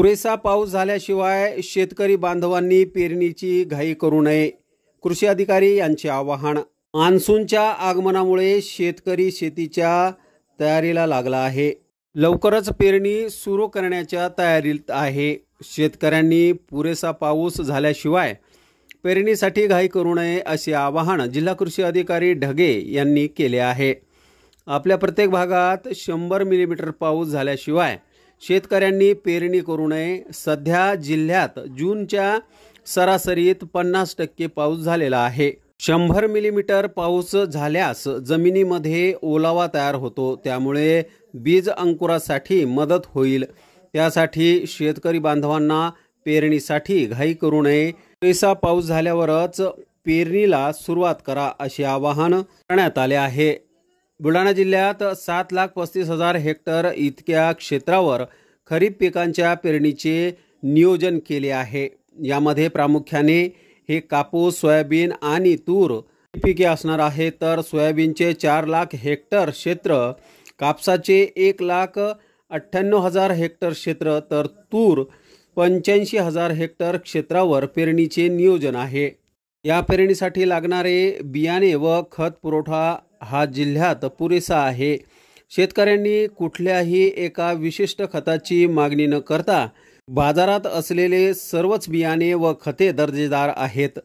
पुरेसा पाऊस झाल्याशिवाय शेतकरी बांधवांनी पेरणीची घाई करू नये. कृषी अधिकारी यांचे आवाहन. मान्सूनच्या आगमनामुळे शेतकरी शेतीच्या तयारीला लागला आहे. लवकरच पेरणी सुरू करण्याच्या तयारीत आहे. शेतकऱ्यांनी पुरेसा पाऊस झाल्याशिवाय पेरणीसाठी घाई करू नये असे आवाहन जिल्हा कृषी अधिकारी ढगे यांनी केले आहे. आपल्या प्रत्येक भागात 100 मिलीमीटर पाऊस झाल्याशिवाय शेतकऱ्यांनी पेरणी करू नये. सध्या जिल्ह्यात जूनच्या सरासरीत 50% पाऊस झालेला आहे. 100 मिलीमीटर पाऊस झाल्यास जमिनीमध्ये ओलावा तयार होतो, त्यामुळे बीज अंकुरासाठी मदत होईल. त्यासाठी शेतकरी बांधवांना पेरणीसाठी घाई करू नये. पुरेसा पाऊस झाल्यावरच पेरणीला सुरुवात करा असे आवाहन करण्यात आले आहे. बुलढाणा जिल्ह्यात 7,35,000 हेक्टर इतक्या क्षेत्रावर खरीप पिकांच्या पेरणीचे नियोजन केले आहे. यामध्ये प्रामुख्याने हे कापूस, सोयाबीन आणि तूर पिके असणार आहे. तर सोयाबीनचे 4 लाख हेक्टर क्षेत्र, कापसाचे 1,98,000 हेक्टर क्षेत्र, तर तूर 85,000 हेक्टर क्षेत्रावर पेरणीचे नियोजन आहे. या पेरणीसाठी लागणारे बियाणे व खत पुरवठा हा जिल्ह्यात पुरेसा आहे. शेतकऱ्यांनी कुठल्याही एका विशिष्ट खताची मागणी न करता बाजारात असलेले सर्वच बियाणे व खते दर्जेदार आहेत.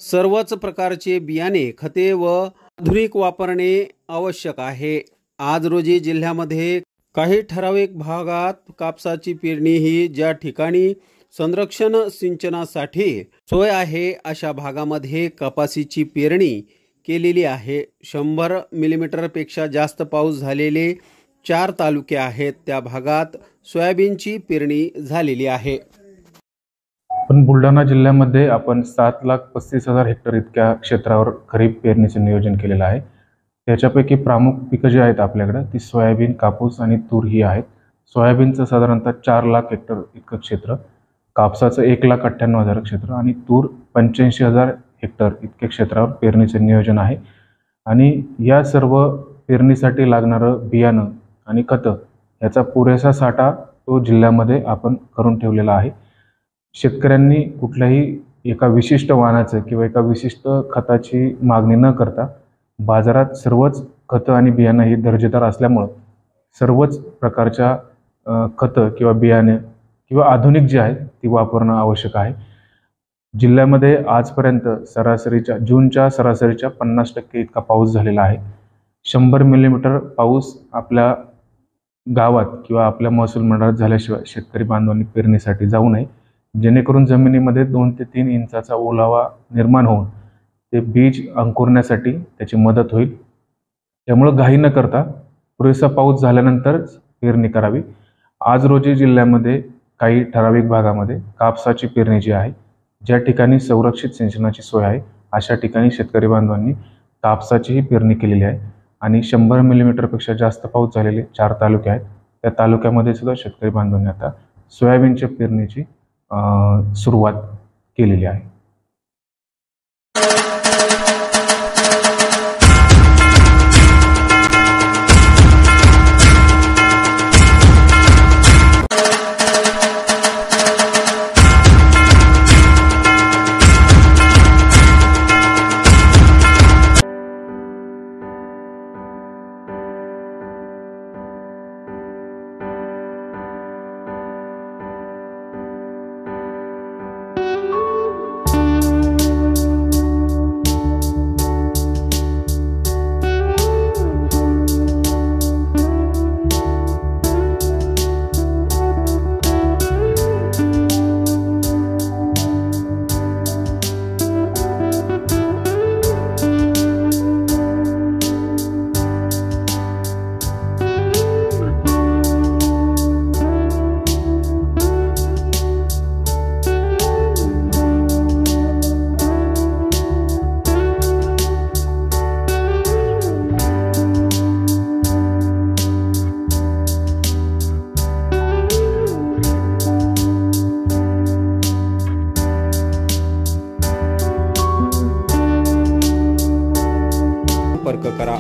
सर्वच प्रकारचे बियाणे, खते व आधुनिक वापरणे आवश्यक आहे. आज रोजी जिल्ह्यामध्ये काही ठराविक भागात कापसाची पेरणी ही ज्या ठिकाणी संरक्षण सिंचनासाठी सोय आहे अशा भागामध्ये कपासीची पेरणी केलेली आहे. 100 मिलीमीटरपेक्षा जास्त पाऊस झालेले 4 तालुके आहेत. त्या भागात सोयाबीनची पेरणी झालेली आहे. पण बुलढाणा जिल्ह्यामध्ये आपण 7,35,000 हेक्टर इतक्या क्षेत्रावर खरीप पेरणीचे नियोजन केलेलं आहे. त्याच्यापैकी प्रमुख पिकं जी आहेत आपल्याकडे ती सोयाबीन, कापूस आणि तूर ही आहेत. सोयाबीनचं साधारणतः 4 लाख हेक्टर इतकं क्षेत्र, कापसाचं 1,98,000 क्षेत्र आणि तूर 85,000 हेक्टर इतक्या क्षेत्रावर पेरणीचे नियोजन आहे. आणि या सर्व पेरणीसाठी लागणारं बियाणं आणि खतं याचा पुरेसा साठा तो जिल्ह्यामध्ये आपण करून ठेवलेला आहे. शेतकऱ्यांनी कुठल्याही एका विशिष्ट वाणाचं किंवा एका विशिष्ट खताची मागणी न करता बाजारात सर्वच खतं आणि बियाणं ही दर्जेदार असल्यामुळं सर्वच प्रकारच्या खतं किंवा बियाणे किंवा आधुनिक जी आहेत ती वापरणं आवश्यक आहे. जिल्ह्यामध्ये आजपर्यंत जूनच्या सरासरीच्या 50% इतका पाऊस झालेला आहे. 100 मिलीमीटर पाऊस आपल्या गावात किंवा आपल्या महसूल मंडळात झाल्याशिवाय शेतकरी बांधवांनी पेरणीसाठी जाऊ नये, जेणेकरून जमिनीमध्ये 2 ते 3 इंचाचा ओलावा निर्माण होऊन ते बीज अंकुरण्यासाठी त्याची मदत होईल. त्यामुळं घाई न करता पुरेसा पाऊस झाल्यानंतरच पेरणी करावी. आज रोजी जिल्ह्यामध्ये काही ठराविक भागामध्ये कापसाची पेरणी जी आहे, ज्या ठिकाणी संरक्षित सिंचनाची सोय आहे अशा ठिकाणी शेतकरी बांधवांनी कापसाचीही पेरणी केलेली आहे. आणि 100 मिलीमीटरपेक्षा जास्त पाऊस झालेले 4 तालुके आहेत. त्या तालुक्यामध्ये सुद्धा शेतकरी बांधवांनी आता सोयाबीनच्या पेरणीची सुरुवात केलेली आहे. संपर्क करा.